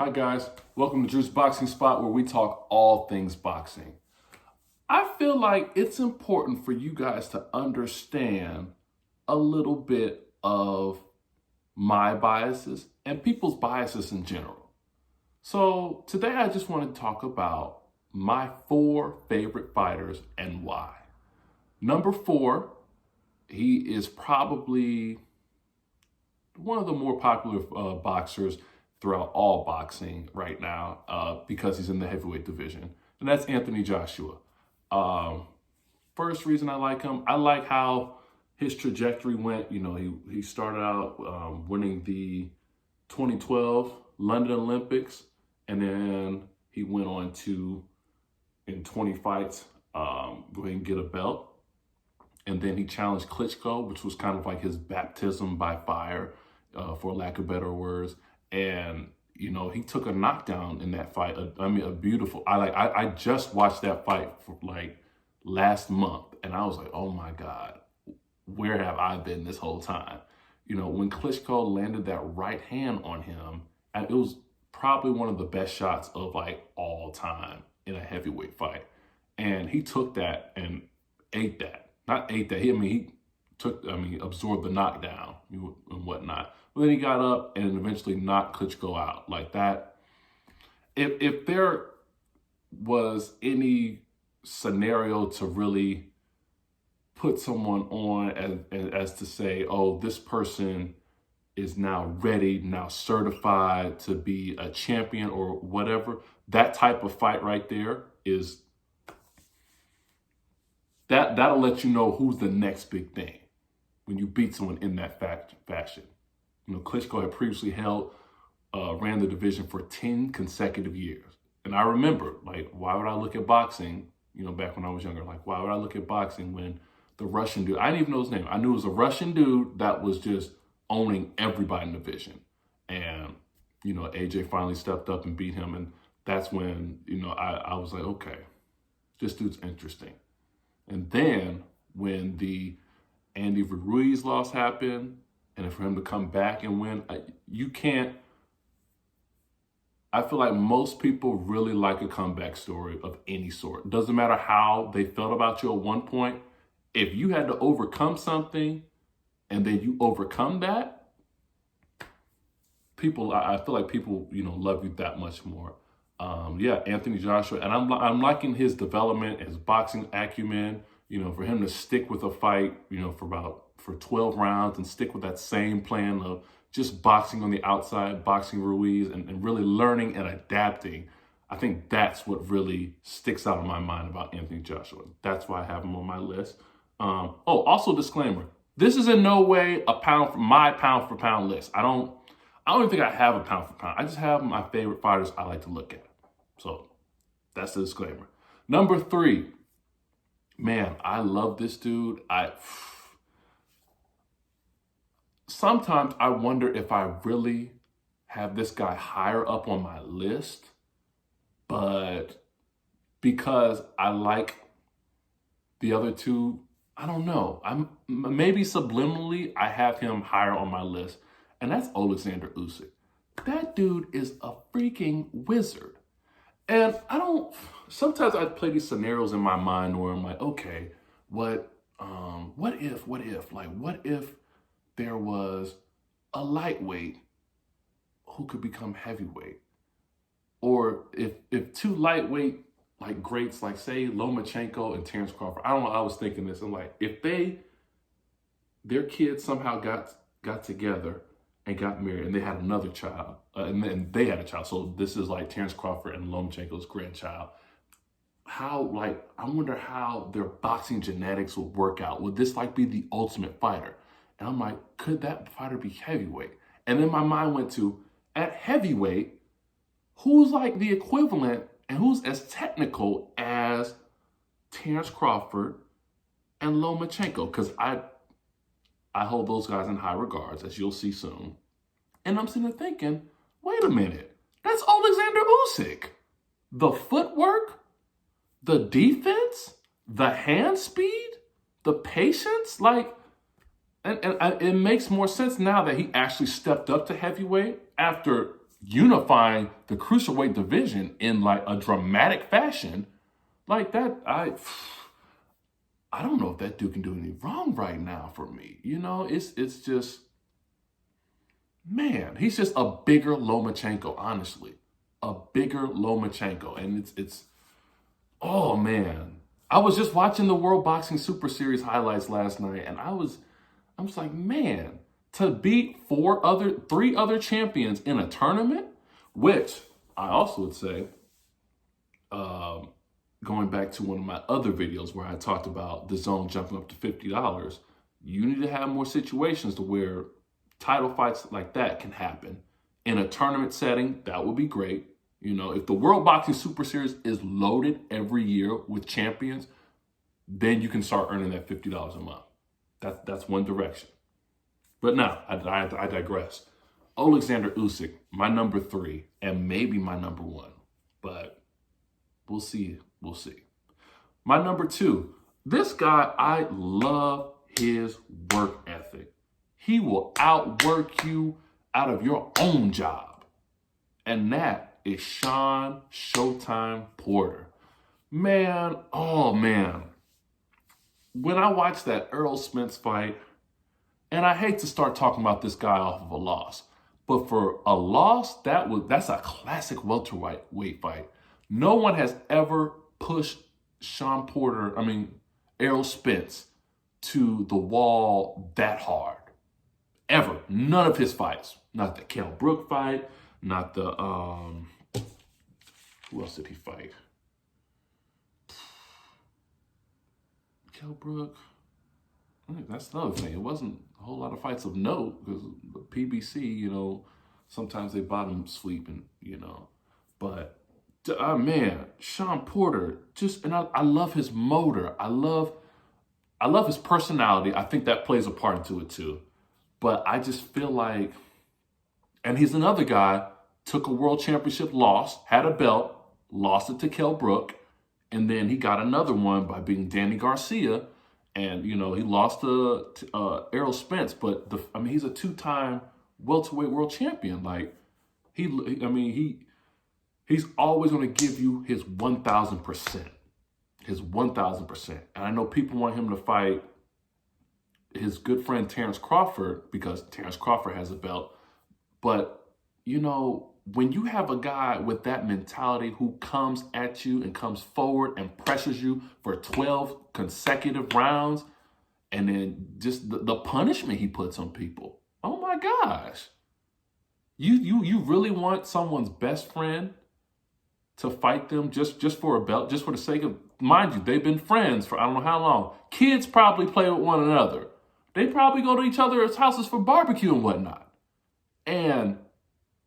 Hi guys, welcome to Drew's Boxing Spot where we talk all things boxing. I feel like it's important for you guys to understand a little bit of my biases and people's biases in general. So today I just want to talk about my 4 favorite fighters and why. Number 4, he is probably one of the more popular boxers throughout all boxing right now because he's in the heavyweight division, and that's Anthony Joshua. Um, First reason I like him, I like how his trajectory went. You know, he started out winning the 2012 London Olympics, and then he went on to, in 20 fights, go ahead and get a belt. And then he challenged Klitschko, which was kind of like his baptism by fire, for lack of better words. And you know, he took a knockdown in that fight. A beautiful. I just watched that fight for like last month, and I was like, oh my god, where have I been this whole time? You know, when Klitschko landed that right hand on him, and it was probably one of the best shots of like all time in a heavyweight fight. And he took that and ate that. Not ate that. He absorbed the knockdown and whatnot. But then he got up and eventually knocked Klitschko out like that. If there was any scenario to really put someone on as to say, oh, this person is now ready, now certified to be a champion or whatever, that type of fight right there is that'll let you know who's the next big thing when you beat someone in that fashion. You know, Klitschko had previously ran the division for 10 consecutive years. And I remember, like, why would I look at boxing, you know, back when I was younger, like, why would I look at boxing when the Russian dude, I didn't even know his name. I knew it was a Russian dude that was just owning everybody in the division. And, you know, AJ finally stepped up and beat him. And that's when, you know, I was like, okay, this dude's interesting. And then when the Andy Ruiz loss happened, and for him to come back and win, I feel like most people really like a comeback story of any sort. It doesn't matter how they felt about you at one point. If you had to overcome something and then you overcome that, I feel like people, you know, love you that much more. Anthony Joshua, and I'm liking his development, his boxing acumen. You know, for him to stick with a fight, you know, for 12 rounds and stick with that same plan of just boxing on the outside, boxing Ruiz, and really learning and adapting. I think that's what really sticks out in my mind about Anthony Joshua. That's why I have him on my list. Also disclaimer: this is in no way my pound for pound list. I don't even think I have a pound for pound. I just have my favorite fighters I like to look at. So that's the disclaimer. Number 3, man, I love this dude. Sometimes I wonder if I really have this guy higher up on my list, but because I like the other two, I don't know. Maybe subliminally I have him higher on my list, and that's Alexander Usyk. That dude is a freaking wizard. And sometimes I play these scenarios in my mind where I'm like, okay, what if there was a lightweight who could become heavyweight? Or if two lightweight like greats, like say Lomachenko and Terence Crawford, I don't know, I was thinking this, I'm like, if their kids somehow got together and got married, and they had another child, and then they had a child. So this is like Terence Crawford and Lomachenko's grandchild. I wonder how their boxing genetics would work out. Would this like be the ultimate fighter? And I'm like, could that fighter be heavyweight? And then my mind went to, at heavyweight, who's like the equivalent and who's as technical as Terence Crawford and Lomachenko? Because I hold those guys in high regards, as you'll see soon. And I'm sitting there thinking, wait a minute, that's Alexander Usyk. The footwork, the defense, the hand speed, the patience, and it makes more sense now that he actually stepped up to heavyweight after unifying the cruiserweight division in like a dramatic fashion like that. I don't know if that dude can do any wrong right now for me. You know, it's just, man, he's just a bigger Lomachenko, honestly. A bigger Lomachenko. And it's oh man. I was just watching the World Boxing Super Series highlights last night, and I was like, man, to beat three other champions in a tournament, which I also would say, going back to one of my other videos where I talked about the zone jumping up to $50, you need to have more situations to where title fights like that can happen. In a tournament setting, that would be great. You know, if the World Boxing Super Series is loaded every year with champions, then you can start earning that $50 a month. That's one direction. But now, I digress. Alexander Usyk, my number 3, and maybe my number 1. But we'll see. We'll see. My number 2, this guy, I love his work ethic. He will outwork you out of your own job. And that is Shawn Showtime Porter. Man, oh man. When I watched that Errol Spence fight, and I hate to start talking about this guy off of a loss, but for a loss, that's a classic welterweight fight. No one has ever pushed Errol Spence to the wall that hard. Ever. None of his fights. Not the Kell Brook fight, not the, who else did he fight? Kell Brook. That's another thing. It wasn't a whole lot of fights of note because the PBC, you know, sometimes they bottom sleeping, you know. But, man, Shawn Porter, and I love his motor. I love his personality. I think that plays a part into it too. But I just feel like, and he's another guy, took a world championship loss, had a belt, lost it to Kell Brook, and then he got another one by beating Danny Garcia. And, you know, he lost to Errol Spence, but he's a 2-time welterweight world champion. Like, he's always going to give you his 1,000%. His 1,000%. And I know people want him to fight his good friend Terrence Crawford because Terrence Crawford has a belt. But, you know, when you have a guy with that mentality who comes at you and comes forward and pressures you for 12 consecutive rounds, and then just the punishment he puts on people. Oh my gosh. You really want someone's best friend to fight them just for a belt, just for the sake of, mind you, they've been friends for I don't know how long. Kids probably play with one another. They probably go to each other's houses for barbecue and whatnot. And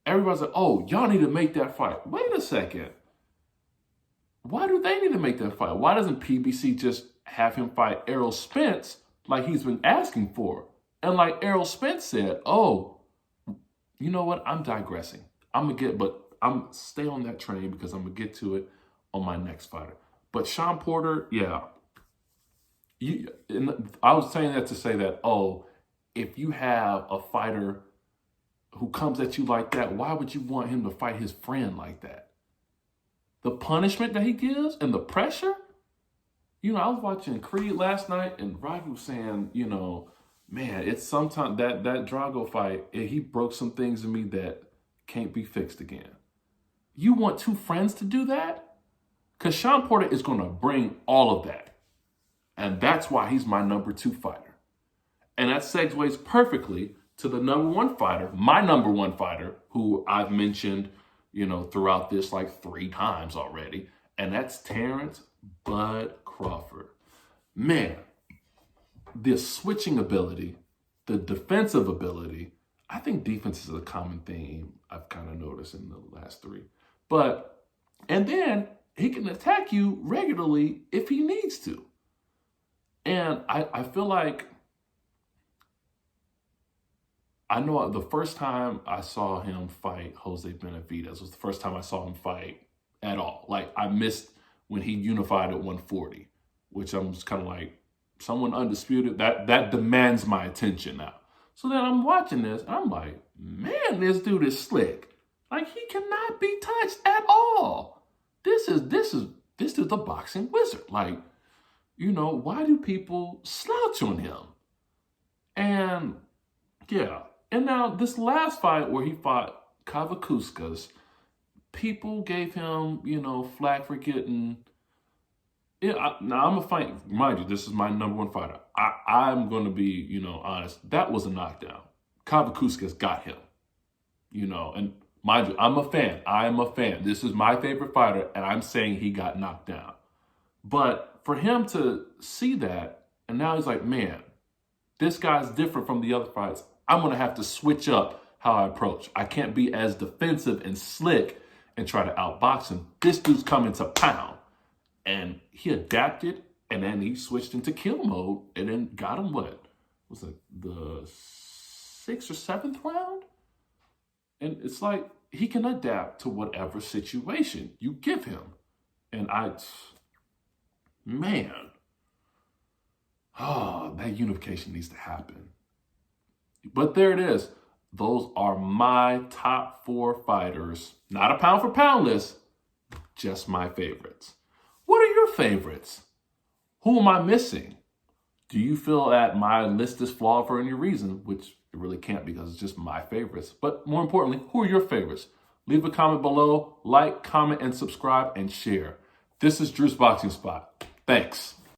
everybody's like, oh, y'all need to make that fight. Wait a second. Why do they need to make that fight? Why doesn't PBC just have him fight Errol Spence like he's been asking for? And like Errol Spence said, oh, you know what? I'm digressing. I'm stay on that train because I'm going to get to it on my next fighter. But Shawn Porter, yeah. I was saying that to say that, oh, if you have a fighter who comes at you like that, why would you want him to fight his friend like that? The punishment that he gives and the pressure? You know, I was watching Creed last night and Rocky was saying, you know, man, it's sometimes that Drago fight, he broke some things in me that can't be fixed again. You want 2 friends to do that? Because Shawn Porter is going to bring all of that. And that's why he's my number 2 fighter. And that segues perfectly to the number 1 fighter, my number 1 fighter, who I've mentioned, you know, throughout this like 3 times already. And that's Terrence Bud Crawford. Man, the switching ability, the defensive ability, I think defense is a common theme I've kind of noticed in the last 3. And then he can attack you regularly if he needs to. And I feel like, I know the first time I saw him fight Jose Benavidez was the first time I saw him fight at all. Like, I missed when he unified at 140, which I'm just kind of like, someone undisputed, that demands my attention now. So then I'm watching this, and I'm like, man, this dude is slick. Like, he cannot be touched at all. This is the boxing wizard. Like, why do people slouch on him? And yeah. And now this last fight where he fought Kavakuskas, people gave him, flack for getting. Yeah, now I'm a fight. Mind you, this is my number one fighter. I'm going to be, honest. That was a knockdown. Kavakuskas got him. And mind you, I'm a fan. I am a fan. This is my favorite fighter, and I'm saying he got knocked down. But for him to see that, and now he's like, man, this guy's different from the other fights. I'm going to have to switch up how I approach. I can't be as defensive and slick and try to outbox him. This dude's coming to pound. And he adapted, and then he switched into kill mode, and then got him what? Was it the 6th or 7th round? And it's like, he can adapt to whatever situation you give him. And that unification needs to happen. But there it is. Those are my top 4 fighters. Not a pound for pound list, just my favorites. What are your favorites? Who am I missing? Do you feel that my list is flawed for any reason? Which it really can't, because it's just my favorites. But more importantly, who are your favorites? Leave a comment below, like, comment, and subscribe, and share. This is Drew's Boxing Spot. Thanks.